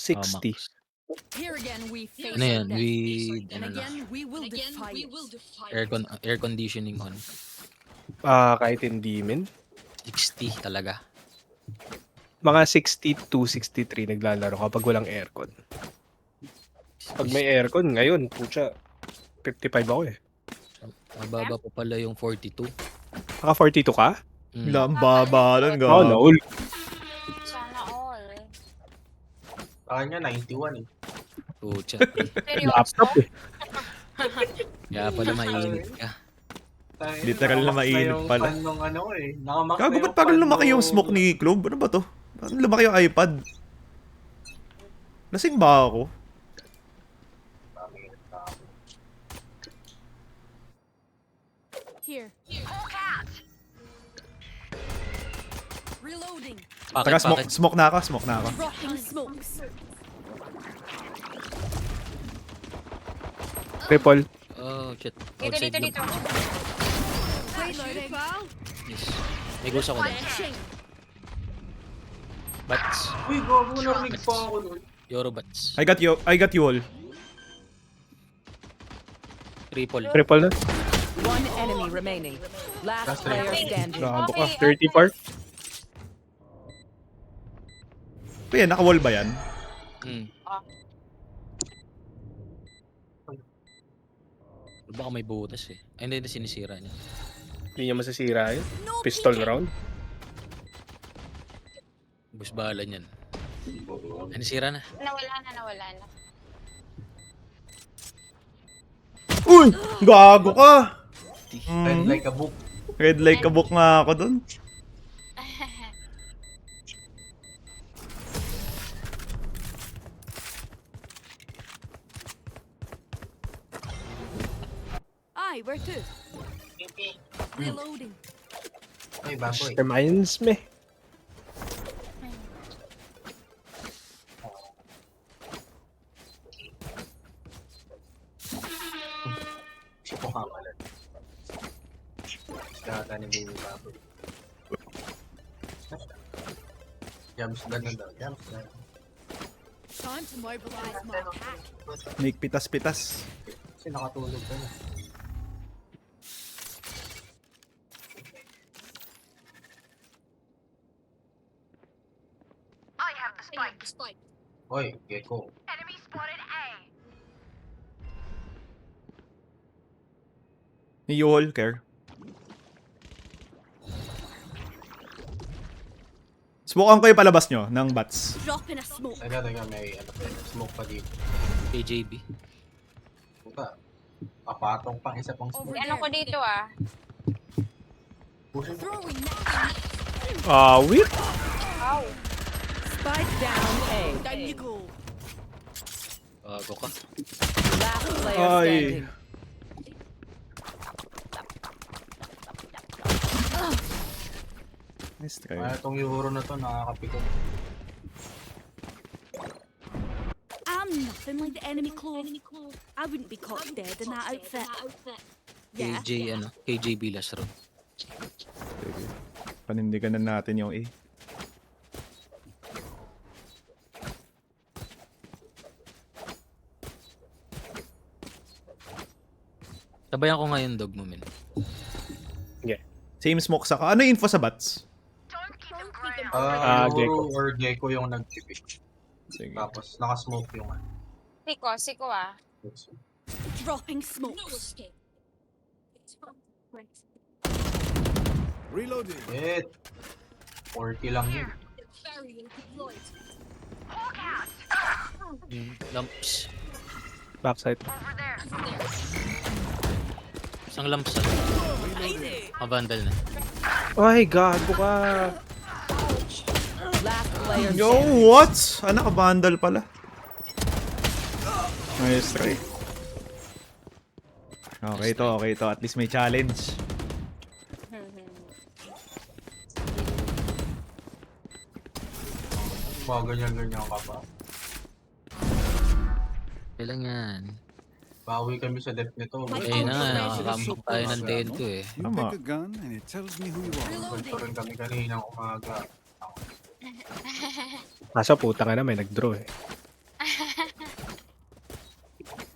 60. Max. Here again we face Ano yan? death. With, And ano na, again we will defy it. air conditioning on. Kahit hindi min. 60 talaga. Mga 62, 63 naglalaro kapag walang aircon. Pag may aircon, ngayon, pucha, 55 ako eh. Mababa pa pala yung 42. Naka 42 ka? Ang baba nun, Oo, gago. naul. Sana all. Kanya 91 eh. Pucha. Seryoso? Laptop eh. Kaya pala mainit ka. Literal na mainit pala. Nung ano eh. Nakamax Gago, ba't parang lumaki yung smoke ni Clove? Ano ba to? Parang lumaki yung iPad. Lasing ba ako? Here. Reloading. Taka, smoke na ako, smoke na ako. Dropping smokes. Triple. Oh, shit. Dito, Outside dito, lang. dito. Reloading. Yes. May gusto ko din. Bats. Uy, gago, narinig pa ako nun. Euro bats. I got you all. Triple. Triple na. One enemy remaining. Last player standing. Grabe ka. Okay, 30 part. Ito yan, naka-wall ba yan? Baka may butas eh. Ay, hindi, sinisira niya. Hindi niya masasira yun. Pistol round. Bus bala niyan. Ay, nasira na. Nawala na. Uy! Gago ka! Red like a book. Red like a book nga ako dun. Ay, where to? Reloading. Ay, baboy. Reminds me. Sipo ka pala. Kata ni Baby Baboy. Jumps ganun daw. Jumps ganun. Time to mobilize my pack. Make pitas-pitas. Kasi nakatulog ka na. Oy, Gecko. Ni you all care. Smokean ko yung palabas nyo ng bats. Drop in a smoke. Teka, may ano pa yun. Smoke pa dito. KJB. Puta. Kapatong pang isa pang smoke. Ano ko dito ah? Pusin mo. Throwing net. Whip. Ow. Spike down A. Time you go. Bago ka. Last player Ay. standing. Nice try. Itong euro na to, nakakapikon. I'm nothing like the enemy clove. I wouldn't be caught dead in that outfit. Yeah. KJB last round. Sige. Panindigan na natin yung A. Sabayan ko ngayon dog mo, men. Same smoke sa ka. Ano yung info sa bats? Euro Gecko. or Gecko yung nag-pick. Sige. Tapos nakasmoke yung ano. Siko ah. Dropping smokes. Reloading. Shit. 40 lang yun. Lamps. Backside. Isang lamps. Vandal na. Ay, gago ka. Last player Yo, standing. what? Ah, naka-bundle pala. Nice try. Okay to. At least may challenge. Mga ganyan-ganyan ka pa. Kailan yan? Bawi kami sa death nito. Eh na nga, nakakambak tayo ng dento eh. You Tama. pick a gun and it tells me who you are. Ganito rin kami kaninang umaga. Nasa puta nga na may nag-draw eh.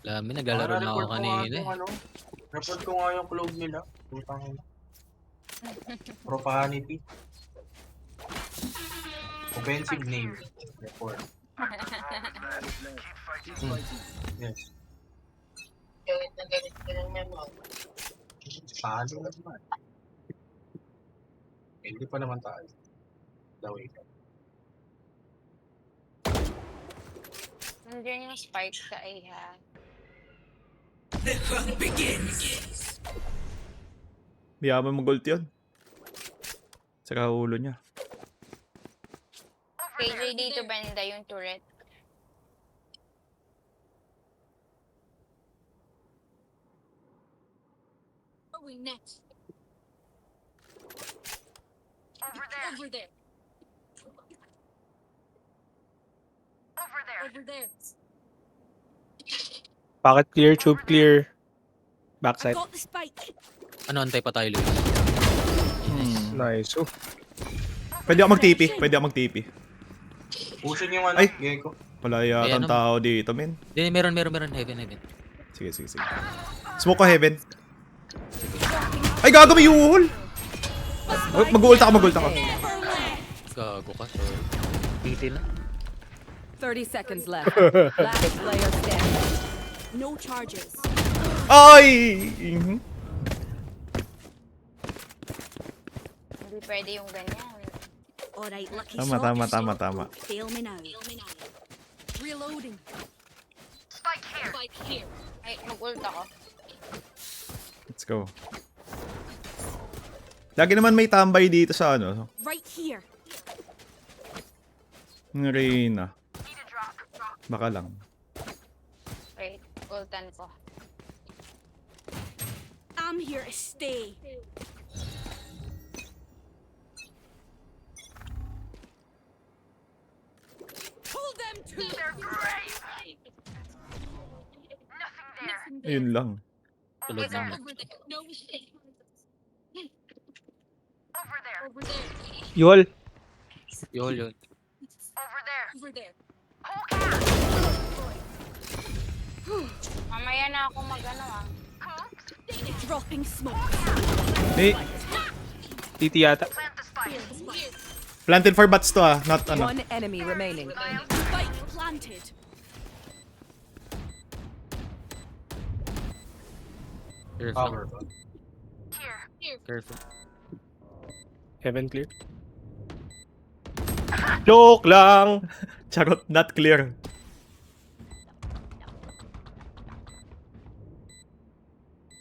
Dami, naglalaro na ako kanina eh. Report ko nga yung clove nila. Putang ina. Profanity. Offensive name. Report. Yes. Talo na naman. Hindi pa naman tayo. Daway ka. Nandiyan yung spike sa A-ha. Biyaman mo gold yun. Saka ulo niya. KJ dito banda yung turret. Going next. Over there. Over there. Over there. Pocket clear, tube clear. I Backside. got the spike. Ano, antay pa tayo, Luis? Nice. Oh. Pwede ako mag-TP. Pushin yung ano, Ay! Gecko. Wala yata Ayan, ang tao dito, men. Hindi, meron. Heaven. Sige. Smoke ko heaven. Ay, gago, may yuhol! Mag-ult ako. Gago ka, sorry. Titi na. 30 seconds left. Last player standing. No charges. Ay! Mhm. Hindi pwede yung ganyan. Alright, lucky Tama. shot. Fail me now. Reloading. Spike here. Ay, mag-ult ako. Let's go. Lagi naman may tambay dito sa ano. Right here. Ng Reyna. Baka lang. Wait, ultan ko. I'm here to stay. Pull them to their grave. Ayun lang. Tulog na. Over there. No mistake. Over there. Yol. Yol. Over there. Mamaya na ako mag-ano ah. Dropping smoke. Hey, TT yata. planted for bats to ah. Not ano. One enemy remaining. Spike planted. Cover Careful. ba? Careful. Heaven clear. Joke lang. Charot, not clear.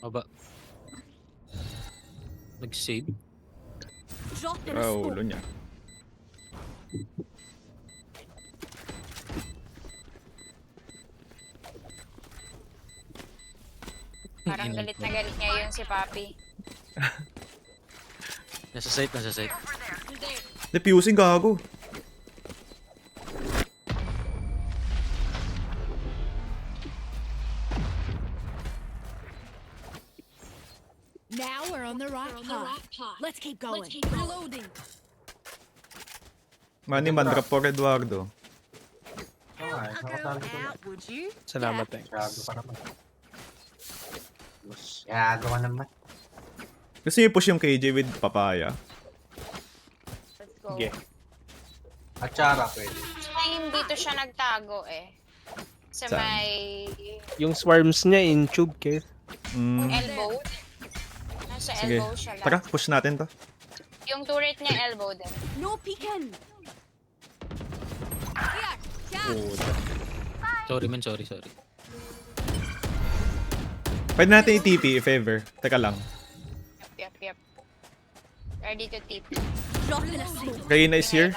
Aba. Nag-save. Drop in a Oh, ulo smoke. niya. Parang galit na galit ngayon si Papi. Nasa site. Defusing gago. Now we're on the right path. Let's keep going. Reloading. Money man, drop for Eduardo. Nakasali ko na. Would you? Salamat, thanks. Gago pa naman. Mas gago ka naman. Gusto niyo push yung KJ with papaya? Let's go. Yeah. Atsara pwede. Ngayon dito siya nagtago eh. Sa Saan? may Yung swarms niya in tube case. elbow. Nasa Sige. elbow siya lang. Tara, push natin to. Yung turret niya elbow din. No peeking. Sorry man, sorry. Pwede natin i-TP if ever. Teka lang. Yep. Ready to tip. Drop in a smoke. Reyna is here.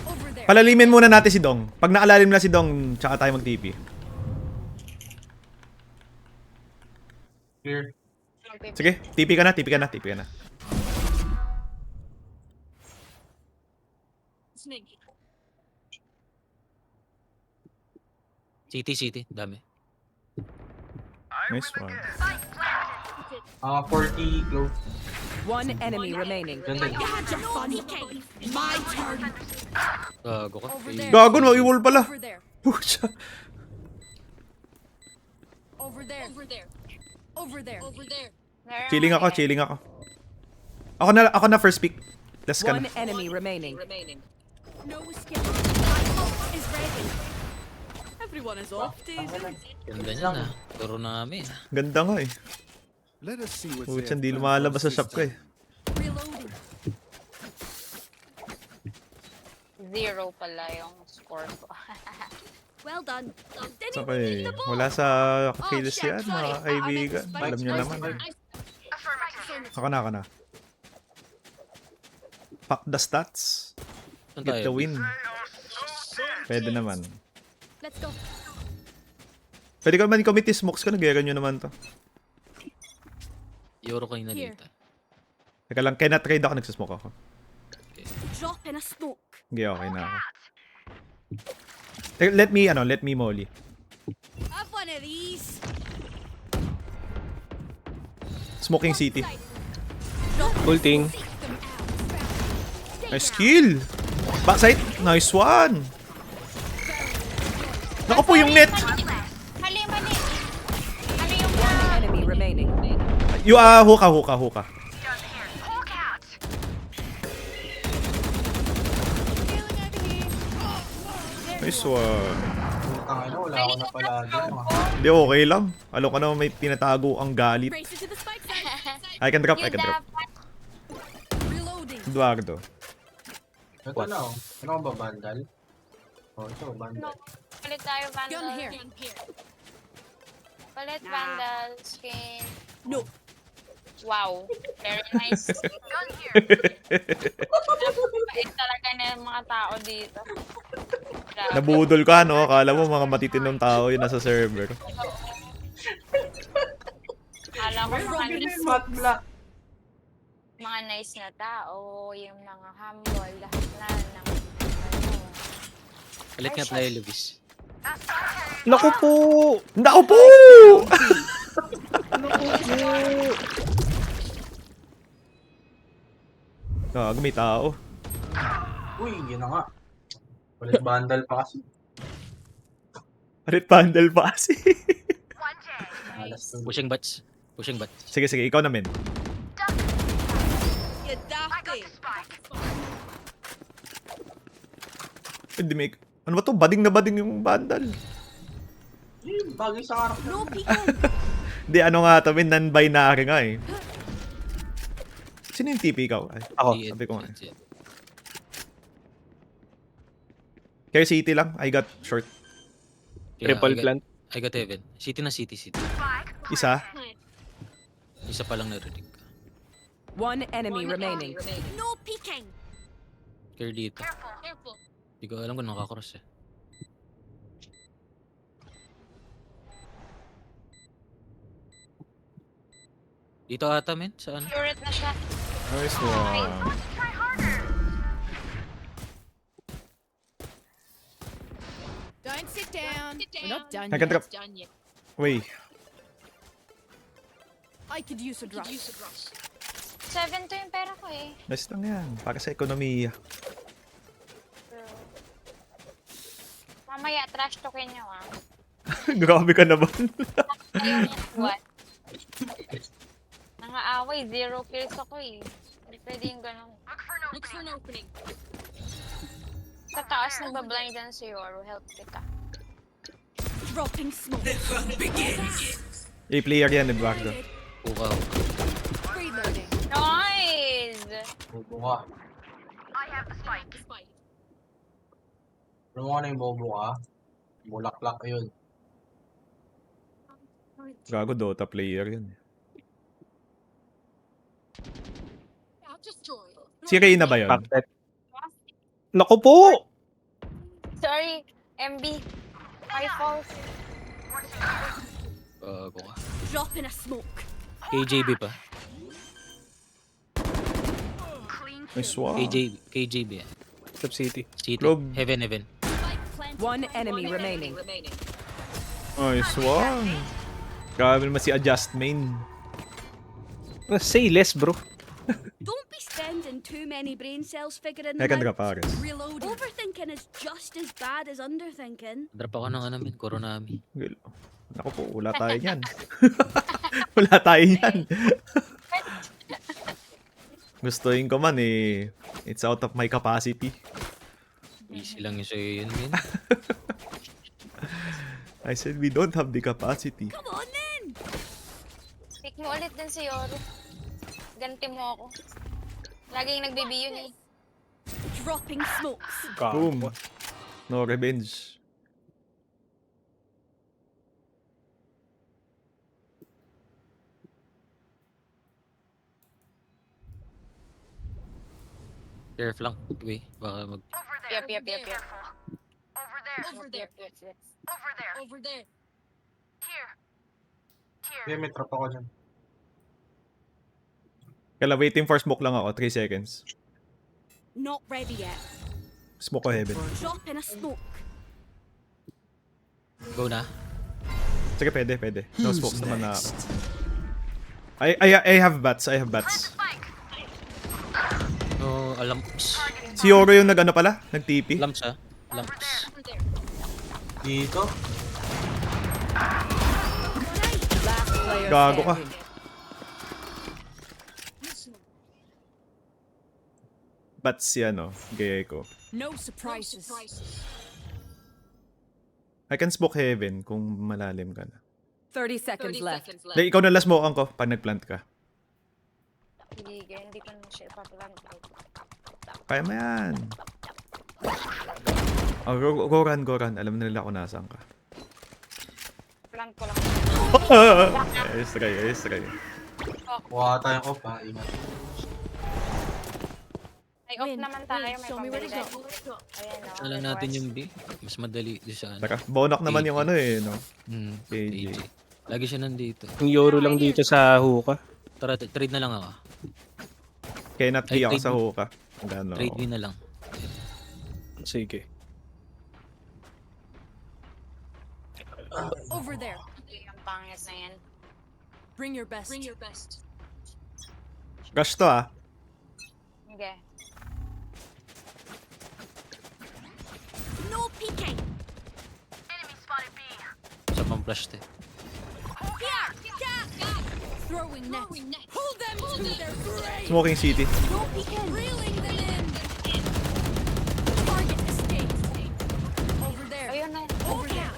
Over there. Palalimin muna natin si Dong. Pag naalalim na si Dong, tsaka tayo mag-TP. Clear. Sige, TP ka na. Snake. City. Dami. Nice one. 40 clove. One enemy remaining. Ganda. You had your fun. My turn. Gago ka. Eh, Over there. Gago, no, i-wall pala. Over there. Pucha. Over there. Over there. Over there. Over there. Meron Chilling ako, eh. chilling ako. Ako na first pick. Last ka One na. enemy remaining. No escape. My ult is ready. Everyone is off, Daisy. Ganda niya na. Turo namin. Ganda nga eh. Let us see what's Pucha, there. hindi lumalabas sa shop ko eh. Reloading. 0 pala yung score ko. Well done. Did So, anyone okay. need the ball? Wala sa kills shit, yan, sorry. mga I meant kaibigan. to spike. Alam nyo Spike, naman. spike. Ako na. Pack the stats. Saan Get the tayo? win. Pwede naman. Let's go. Pwede ka naman i-commit yung smokes ko. Nag-gera nyo naman to. Euro kayo na Here. dito. Teka lang, kaya na-trade ako. Nagsasmoke ako. Drop in a smoke. Okay, okay na ako. Let me molly. Have one of these. Smoking city. Ulting. Nice kill! Backside! Nice one! Naku po yung net! Mali. Ano yung Enemy remaining. Yung hookah. Nice one. Putang ina, wala ako na pala doon. Hindi, okay lang. Alam ko naman may pinatago ang galit. Race into the spike side. I can drop. yung dapat Reloading. Eduardo. Ito na oh. Ano ba, Vandal? Oh, ito, Vandal. palit tayo Vandal. Gun here. Palit Vandal skin. No. Wow. Very nice. Napakabait talaga na yung mga tao dito. Grabe. Nabudol ka, no? Akala mo mga matitinong tao yung nasa server. Akala ko mga nice na tao, yung mga humble, lahat na ng ano. Palit nga tayo, Luis. Naku po! Naku po! Gago, may tao. Uy, yun na nga. Palit Vandal pa kasi. Arit pandal pa kasi. Alas to. Pushing bats. Sige, ikaw na, men. You dafty. Hindi may... Ano ba to? Bading na bading yung bandal. Bagay sa harap. No peeking. Hindi, ano nga to, men? Non-binary nga eh. Sino yung TP ikaw? Ay, Ako. sabi ko nga. Care City lang. I got short. Triple plant. I got heaven. City. Isa. Isa pa lang narinig ka. One enemy remaining. No peeking. Care dito. Careful. Hindi ko alam kung nakakross eh. Dito ata, men? Saan? Turret na siya. Nice one. Don't sit down. We're not done I can drop. yet. Wait. I could use a drop. 7 to yung pera ko eh. Nice lang yan. Para sa ekonomiya. Mamaya, trash talkin nyo ah. Grabe ka naman. Ayun, what? Nangaaway, 0 kills ako eh. Hindi pwede yung ganun. Look for an opening. Sa taas, nagbablindan si Yoro. Help kita. Dropping smoke. A-player yan, Eduardo. Ukaw. Reloading. Nice! Bobo ka. Alam mo na yung bobo ka? Bulaklak yun. Gago, Dota player yun. Si Reyna ba yun? Backset. Naku po! Sorry, MB. My fault. Bago ka. Drop in a smoke. KJB pa. Nice one. KJB yan. Top City. City. Globe. Heaven. Spike planted. One enemy remaining. Nice one. Grabe naman si Adjust main. Say less, bro. Don't be spending too many brain cells figuring I them can out. drop Ares. Reloading. Overthinking is just as bad as underthinking. Drop ako ng ano min, Koronami. Naku po, wala tayo niyan. Wala tayo niyan. Gustuin ko man eh. It's out of my capacity. Easy lang yung sa'yo yun, min. I said we don't have the capacity. Come on then! Pick mo ulit din si Yoro. Ganti mo ako. Laging nagbibi yun eh. Dropping smokes. Boom. Gago. No revenge. Clear flank. Wait, baka mag... Yep. Over there. Yeah, may trap ako dyan. Kala waiting for smoke lang ako, 3 seconds. Not ready yet. Smoke ko heaven. Drop in a smoke. Go na. Sige, pwede. No smokes naman na ako. I have bats. No, alam. Si Yoro yung nag-ano pala? Nag-TP? Lamps ha. Lamps. Dito. Last player Gago ka. standing. Bats si ano, Gecko. No surprises. I can smoke heaven kung malalim ka na. 30 seconds left. Like, ikaw na last smoke ko pag nag-plant ka. Hindi ko na siya ipaplant. Kaya mo yan. Oh, go run. Alam na nila kung nasaan ka. Plant ko lang. Ayos try. Kuha tayong off ha. Ingat. Ay, off naman tayo. May show me where to pambilad. go. Ayan o. Alam natin yung B. Mas madali doon sa ano. Taka, bonak naman yung ano eh, no? KJ. KJ. Lagi siya nandito. Yung Yoro lang dito sa hookah. Tara, trade na lang ako. Cannot be Ay, ako trade sa me. hookah. Gano. Trade me na lang. Sige. Over there. Ang pangit na yan. Bring your best. Rush to ah. Hindi. No peeking. Sa pang flash te. Here. Throwing net. Hold them to their grave. Smoking city. No peeking. Reeling them in. Target escaped. Over there. Ayun na. Over there.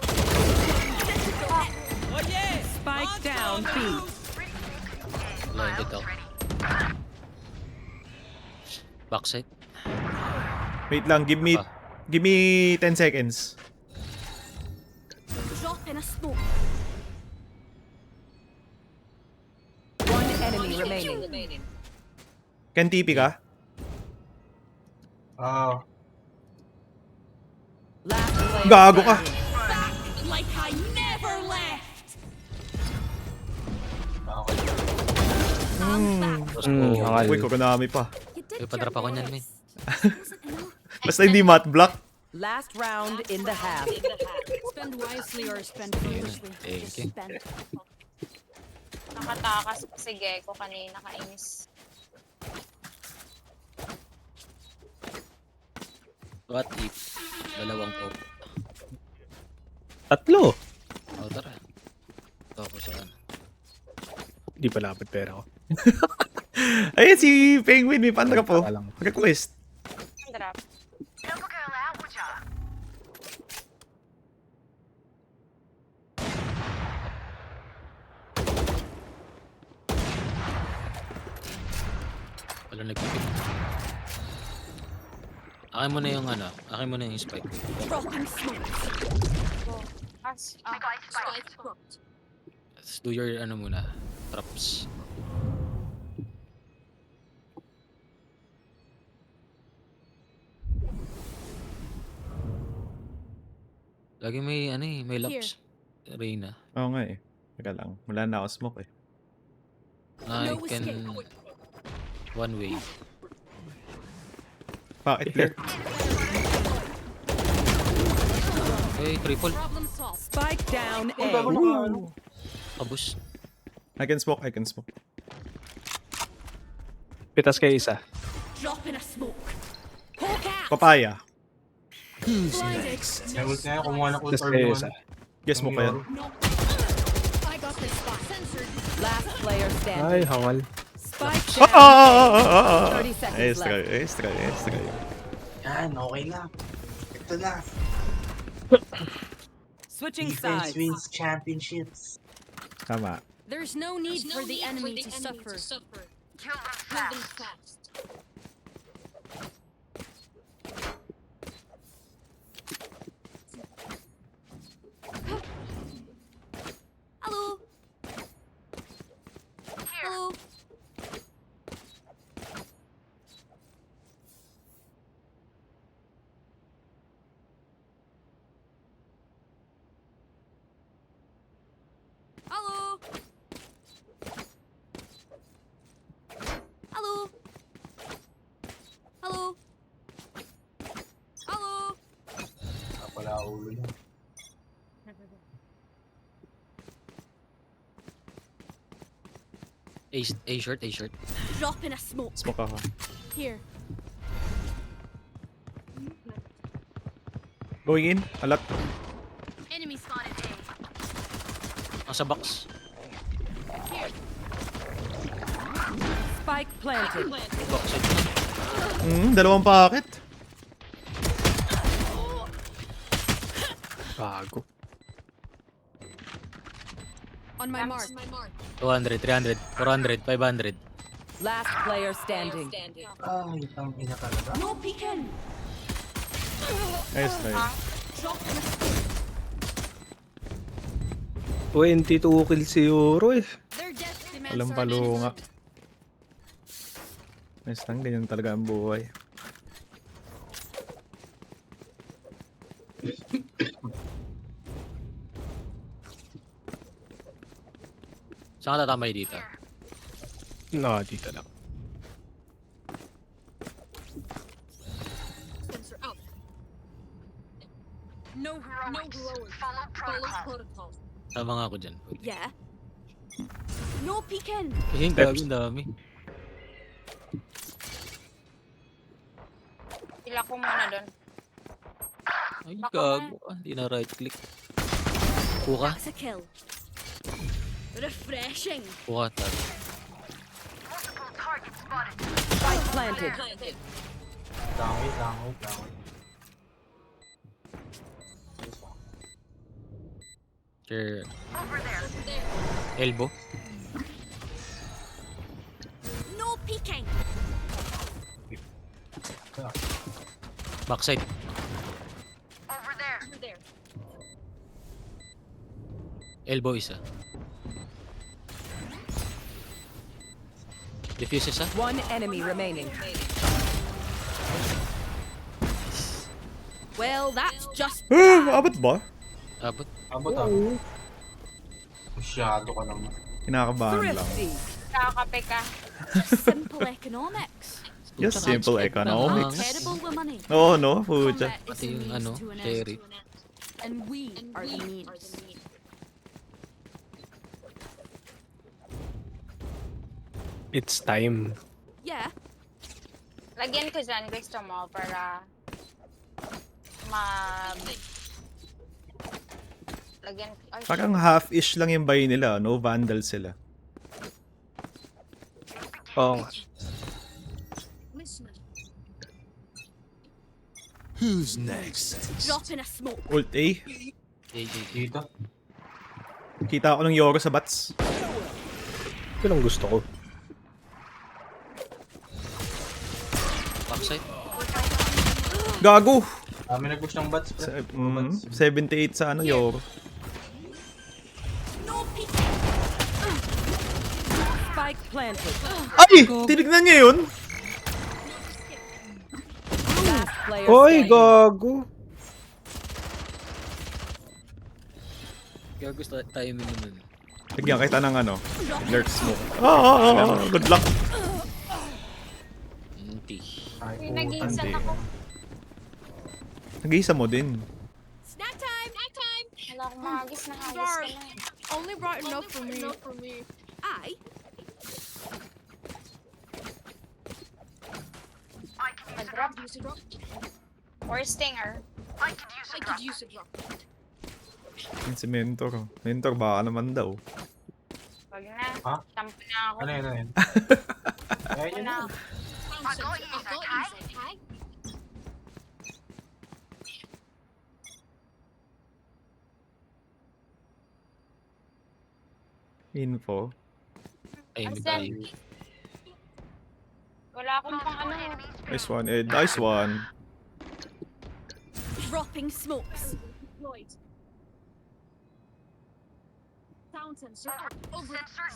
Spike down B. Blinded ako. Backside. Wait lang, give me 10 seconds. Drop in a smoke. One enemy remaining. Can TP ka? Last player Gago ka. standing. Like I never left. Hangal. Uy, Koronami pa. You did Uy, padrap ako niyan, min. Basta hindi mat block. Last round in the half. Spend wisely or spend foolishly. Thank Just you. spend. Nakatakas si Gecko kanina. Kainis. What if? Dalawang op. Tatlo. O tara. Ito ako sa ano. Di pa lapit pera ko. Ayun si Penguin, may pandra po. Tara lang. Request. Drop. Wala nagpipit. Akin mo na yung ano. Akin mo na yung spike. Dropping smoke. Spike dropped. Let's do your ano muna. Traps. Lagi may ano eh, may laps. Reyna. Oo nga eh. Teka lang, wala na ako smoke eh. I No can escape. one way. Bakit clear? Hey, triple. Problem solved. Spike down A. Abus. I can smoke. Pitas kayo isa. Drop in a smoke. Poke out. Papaya. Who's Blinded. next? May ult nga, kumuha ng ult Tapos or kayo yung isa. Guess mo pa yan. I got this spot. Censored. Last player Ay, standing. hangal. Spike Ah! down. 30 seconds Ayos left. try, ayos try, ayos try. Yan, okay na. Ito na. Switching Defense sides. wins championships. Tama. There's no need for the enemy to suffer. Kill them fast. Hello. Hello. Hello. Hello. Hello. Hello. Wala ulo niya. A short, A short. Drop in a smoke. Smoke ako. Here. Going in. Alat. Enemy spotted A. Nasa box. Spike planted. Box it. Dalawang packet. Bago. On my mark. 200, 300, 400, 500. Last player standing. Ay, ang ina talaga. No peeking. Ayos try. Drop in a smoke. 22 kills si Euro eh. Their death demands Walang our palunga. attention. Ayos lang, ganyan talaga ang buhay. Saan ka tatamay dito? No, dito lang. Sensor out. No heroics. Follow protocol. Tama nga ako dyan. Yeah. No peeking. Eh, gago, ang dami. Pila ko muna doon. Ay, gago. Hindi na right click. Kuka. That's a kill. Refreshing. Kuka, tar. Spike planted. Langit, langit, langit. Sure. Elbow. No peeking. Backside. Over there. Elbow isa. Diffuse isa. One enemy remaining. Well, that's just Abot ba? Abot. Abot ako. Masyado ka naman. Kinakabahan lang. Thrifty. Kakape ka. simple economics. Just simple economics. Terrible with money. Oo, no? Pucha. Combat is Pati the yung means ano, to an end. cherry. And we are the means. It's time. Yeah. Lagyan ko dyan, gusto mo, para ma... Lagyan, ay, Parang half-ish lang yung buy nila, no? Vandal sila. Oo nga. Who's next? Drop in a smoke. Ult A. Dito. Kita ako ng Yoro sa bats. Yun ang gusto ko. Backside. Gago! Kami nag-push ng bats, pre. 78 sa ano, Yoro. No peeking. Spike planted. Ay! Tinignan niya yun? Last player Oy, standing. gago. Gago tayo naman. Lagyan kita ng ano, lurk smoke. Good luck. Hindi. Ay, Uy, nag-iinsan hindi. ako. Nag-iisa mo din. Snack time. Snack time. Wala akong mahagis na hagis ka na. Only brought enough for me. I. Drop. Or stinger. Yun si Mentor. Mentor, baka naman daw. Wag na. Ha? Tampo na ako. Ano yun? Ayun yun. na. Info. Ay, may Asan? bayo. Wala akong pang ano. Nice one, Ed. Nice one. Dropping smokes.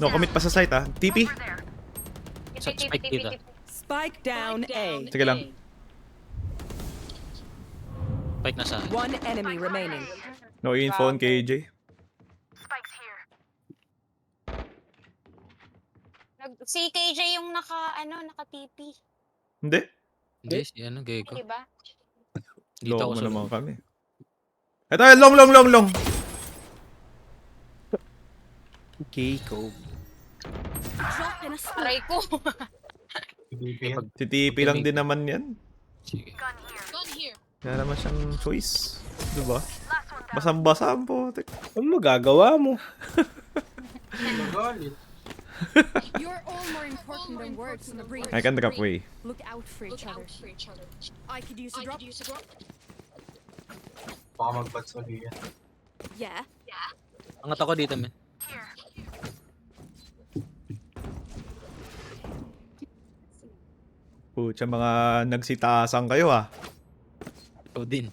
No, commit pa sa site ah. TP. Sa spike dito. Spike down A. Sige lang. Spike na sa akin. One enemy remaining. No info on KJ. Si KJ yung naka-TP. Hindi. Hindi, si ano, Gego. Di ba? Dito Loko ako mo sa naman kami. Ito, long. Keiko. Drop in a smoke. Aray ko. PvP yan. Si TP lang din naman yan. Sige. Kaya naman siyang choice. Diba? Basang-basa ang putik. Ano magagawa mo? Galit. You're all more important than words in the breach. I can drop way. Look out for each other. I could use a drop. Baka mag-bats ulit yan. Yeah. Angat ako dito, men. Pucha, mga nagsitaasang kayo ah. Ikaw din.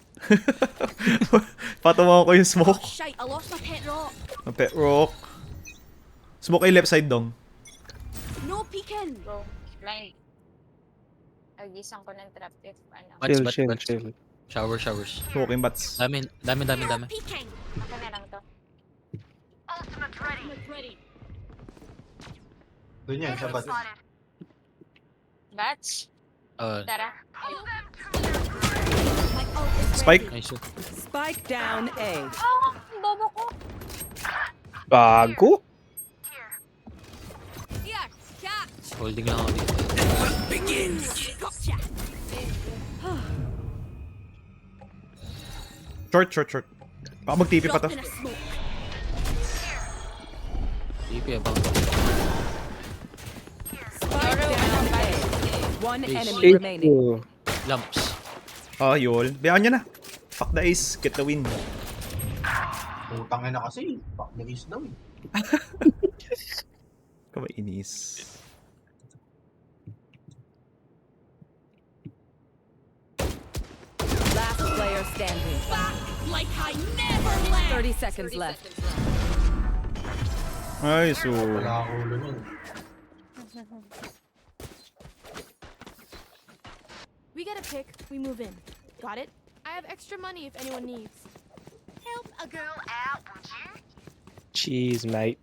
Patumaw ko yung Oh, smoke. shite, I lost my pet rock. Ang pet rock. Smoke ay left side dong. No peeking. Bro, blind. Agisang ko ng trap if ano. Bats, Chill. bats. Showers. Smoking bats. Dami. You're peeking. Ako na lang to. Doon yan, sa bat. Batch. Tara. My ult is Spike. ready. Nice. Spike down A. Oh, bobo ko. Bago? Here, catch. Holding lang ako dito. Gotcha. Short. Baka mag-TP pa to. Drop in a smoke. TP, abang. Spike down A. One enemy Hey. remaining. Lamps. Ah, yun. Bayaan niya na. Fuck the ace. Get the win. Putang ina kasi. Fuck the ace daw. Kamainis. Last player standing. Back like I never left. 30 seconds left. Ay, so... Wala ako ulo nun. We get a pick, we move in. Got it? I have extra money if anyone needs. Help a girl out, would you? Cheese, mate.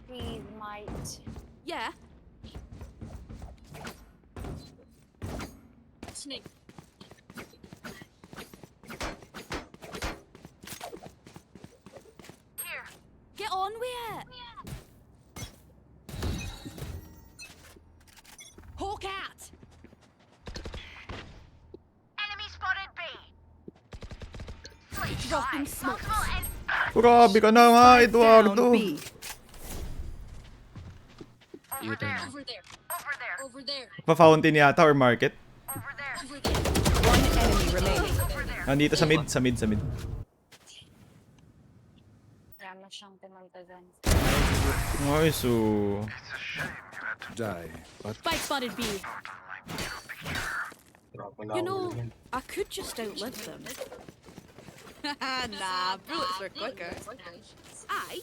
Please, might. Yeah. Snake. Get on with it. Hawk out. Dropping smokes. Grabe ka na nga, Spike Eduardo. down B. U-turn na. Pa-fountain yata or market. One enemy remaining. Nandito sa mid. Rama siyang pumunta dun. Ay, so... Die. Spike spotted B. Drop wala You ako know, ulo yan. I could just outlive them. Nah, bullets are quicker. I?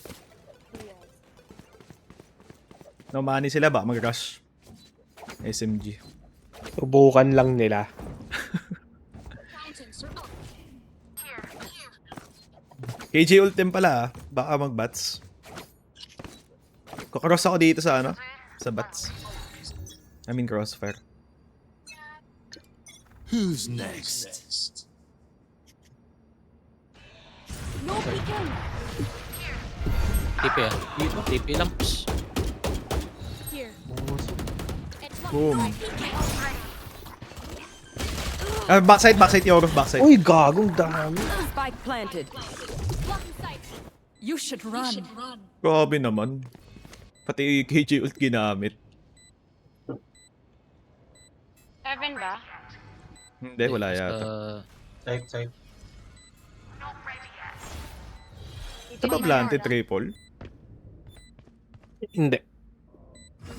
No money sila ba? Mag-rush. SMG. Subukan lang nila. KJ ultim pala ah. Baka mag-bats. Kukross ako dito sa ano? Sa bats. I mean crossfire. Who's next? No peeking. TP ah. TP lamps. Here. Bumusok. It's Boom. Backside, Yoro, backside. Uy, gagong dami. Spike planted. You should run. Grabe naman. Pati KJ ult ginamit. Heaven ba? Hindi, wala yata. Side. Ito ba planted triple? Hindi.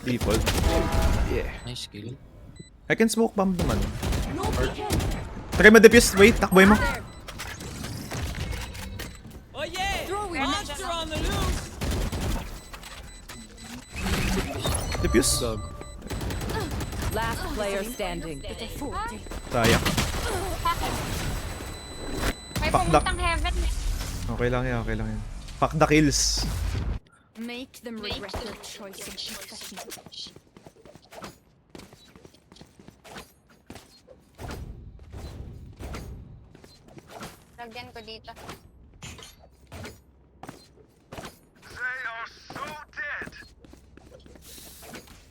Default. Yeah. Nice kill. I can smoke bomb naman. No peeking. Try mo defuse. Wait, takboy mo. Throwing Monster on the Defuse. Gag. Last player standing. Sayang. May Fuck pumuntang heaven. Okay lang yan, okay lang yan. Fuck the kills. Make them regret their choice of profession. Lagyan ko dito.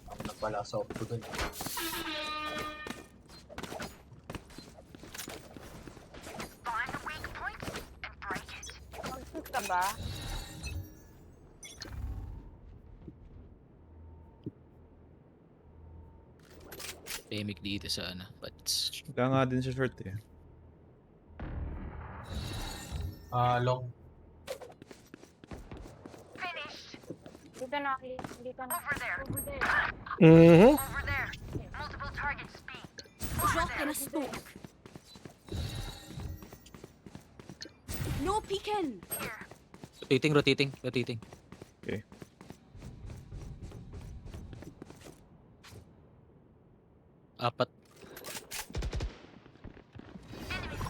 Ako na pala sa opto dun. Mag-shoot ka ba? Pemic dito sa ano. But Wala nga din siya short eh. Long. Dito na. Dito na. Mhm. Drop in a smoke. No peeking. rotating. Okay. Apat.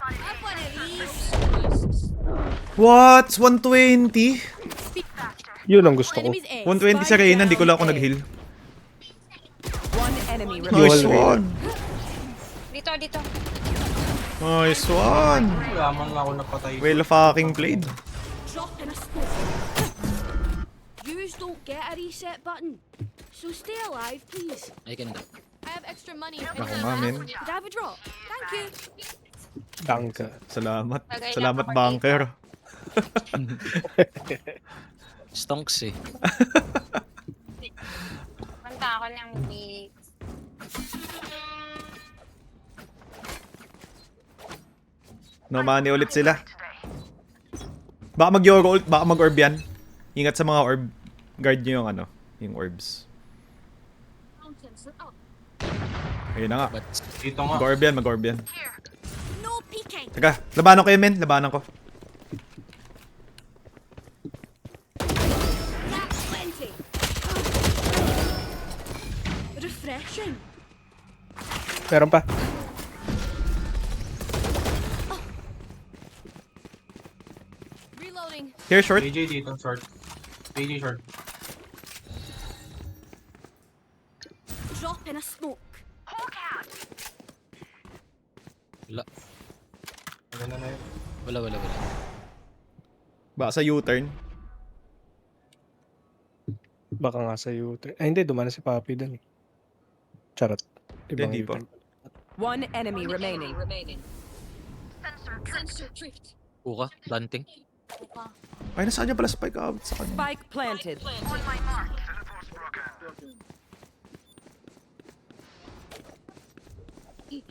Have one of these. What? 120? Yun ang gusto ko. Enemies A. 120 sa Reyna, hindi ko lang ako nag-heal. One enemy Nice remaining. one! Dito. Nice one! Lamang ako napatay. Well fucking played. Drop in a smoke. Yous don't get a reset button. So stay alive, please. I can duck. I have extra money. Ako nga, men. Could I have a drop? Thank you. Danka. Salamat. Tagay lang Salamat, ako bunker. Stonks eh. Punta ako ng big. No money ulit sila. Baka mag-Yoro ult, baka mag-orb yan. Ingat sa mga orb. Guard nyo yung ano, yung orbs. Ayun na nga. But Dito nga. Mag-orb yan. No peeking. Teka, labanan ko yun, men. Labanan ko. That's plenty. Refreshing. Meron pa. Reloading. Here, short. AJ dito, short. AJ short. Drop in a smoke. wala. Ano na yun? Wala. Baka sa U-turn. Baka nga sa U-turn. Ay, hindi. Dumana si Papi dun eh. Charot. Ibang Hindi pa. U-turn. One enemy remaining. Puka. Planting. Ay, nasaan niya pala spike out sa kanya? Spike planted.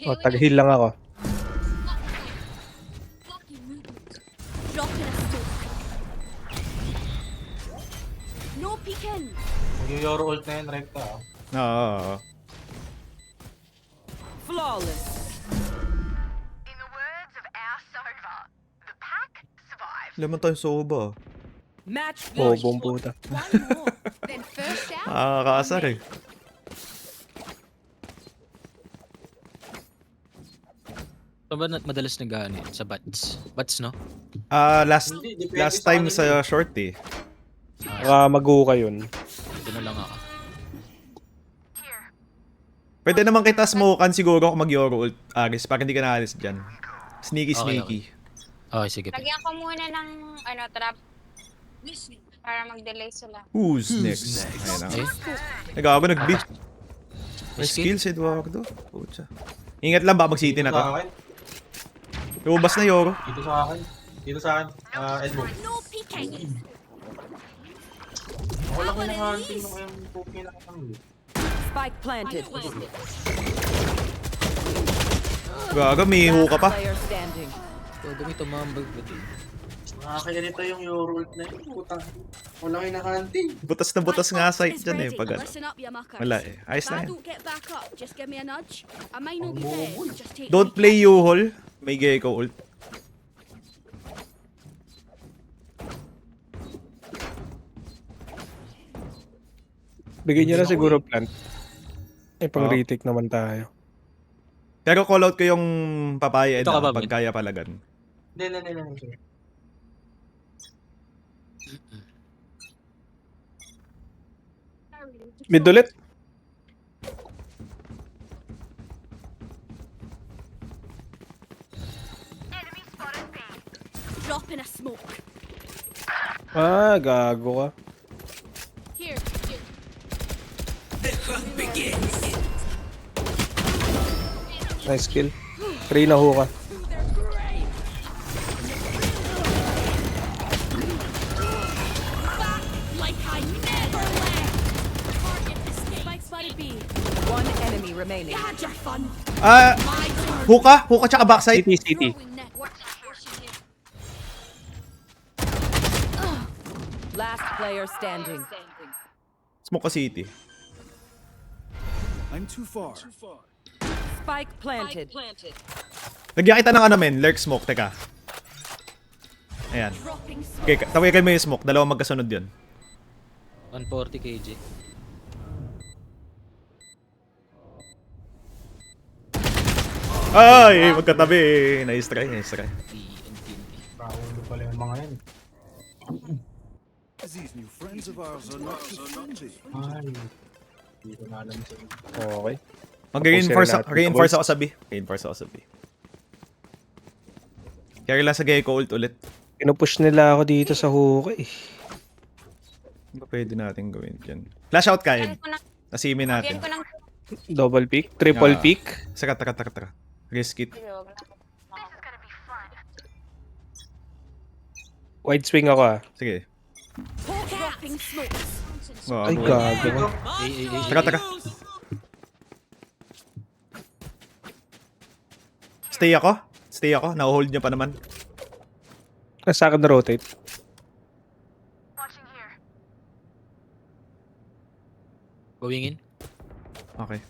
Oh, tag-heal lang ako. Drop in a smoke. No peeking. Mag-Yoro ult na yun, rekta ah. Oo. Flawless. Laman tayo soba. Match Oh, point. buong puta. One more. Then first down. Nakakaasar eh. Saan ba madalas nag-ano yun? Sa bats? Bats, no? Last Hindi, depende last sa time kanila. sa short eh. Baka mag-uka yun. Ito na lang ako. Pwede naman kita smokean siguro kung mag-Yoro ult, Aris, para hindi ka naalis dyan. Sneaky. Okay, sige. Lagyan ko muna ng trap. Para mag-delay sila. Who's next? Ayun na. Okay. Nagawa nag-beat. May skill si Eduardo. Pucha. Ingat lang, baka mag-city na Dito to. sa akin. Lumabas na Yoro. Dito sa akin. Dito sa akin. Elbow. No peeking. Ako lang yung hunting nung kayong poke na kami. Spike planted. Gaga, may huka pa. Player standing. Todo may tumambag. Nakakaganito yung Euro ult na yun. Puta. Ako lang yung hunting. Butas na butas nga site It's dyan eh. ready. Pag ano. Listen up, you muckers. Wala eh. Ayos If na I yan. don't get back up, just give me a nudge. I might not be there. Just take Don't me. play U-Hole. May Gecko ult. Bigyan niyo na siguro plant. Eh, pang retake naman tayo. Pero call out ko yung papaya Ito ka ba, pag kaya palagan. Hindi. Mid ulit. Drop in a smoke. Ah, gago ka. Here. Nice kill. Reyna ho ka. Like I never left. Target escape. Spike spotted B. One enemy remaining. You had your fun. Ah, My turn. huka tsaka backside. City. Throwing net. Last player standing. Smoke ka city. I'm too far. Spike planted. Lagyan kita ng ano men, lurk smoke, teka. Ayan. Dropping smoke. Okay, tawigan mo yung smoke, dalawang magkasunod yun. 140 kg. Ay, magkatabi. Nice try. TNT. Paulo pala yung mga yan. These new friends of ours are not too friendly. Ay. Hindi ko na alam sa'yo. Okay. Mag-reinforce ako sa B. Reinforce ako sa B. Carry lang sa Gecko ult ulit. Pinupush nila ako dito sa hookah eh. Ano ba pwede natin gawin dyan? Flash out kain. Yan ko ng... Asimin natin. Yan ko ng... Double pick, triple Ah. pick. Saka, taka. Risk it. Wide swing ako ah. Sige. Dropping smokes. Ay, gago. Taka. Stay ako. Na-hold niya pa naman. Nasa akin na rotate. Going in. Okay.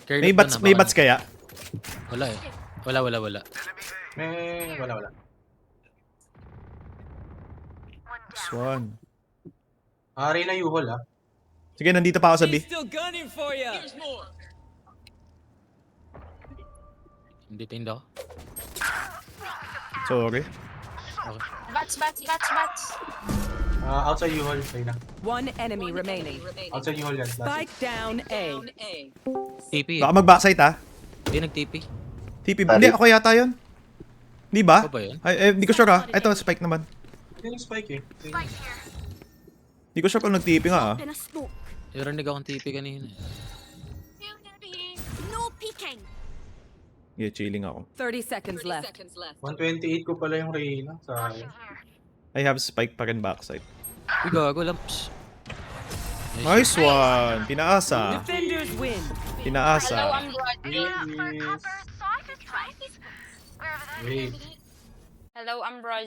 Curl May up bats, na, may baka bats kaya? Wala eh. Wala. Wala. Swan. Arena U-Hole ah. Sige, nandito pa ako sa B. Detained ako. Sorry. Bats. Outside U-Hole. Ayun na. One enemy remaining. Outside U-Hole yan. Spike down A. TP eh. Baka mag-backside ha. Hindi nag-TP. TP. Hindi, ako yata yun. Di ba? Ako ba yun? Ay, hindi ko sure ha. Ito, spike naman. Ito yung spike eh. Hindi ko sure kung nag-TP nga ha. In a smoke. Narinig akong TP kanina. No peeking. Yeah, chilling ako. 30 seconds left. 128 ko pala yung Reyna. Sayang. I have spike pa rin backside. Uy, gago, lamps. Nice one! Pinaasa. Defenders win. Hello, Pinaasa. I'm Raj. Wait. Hello, I'm Raj.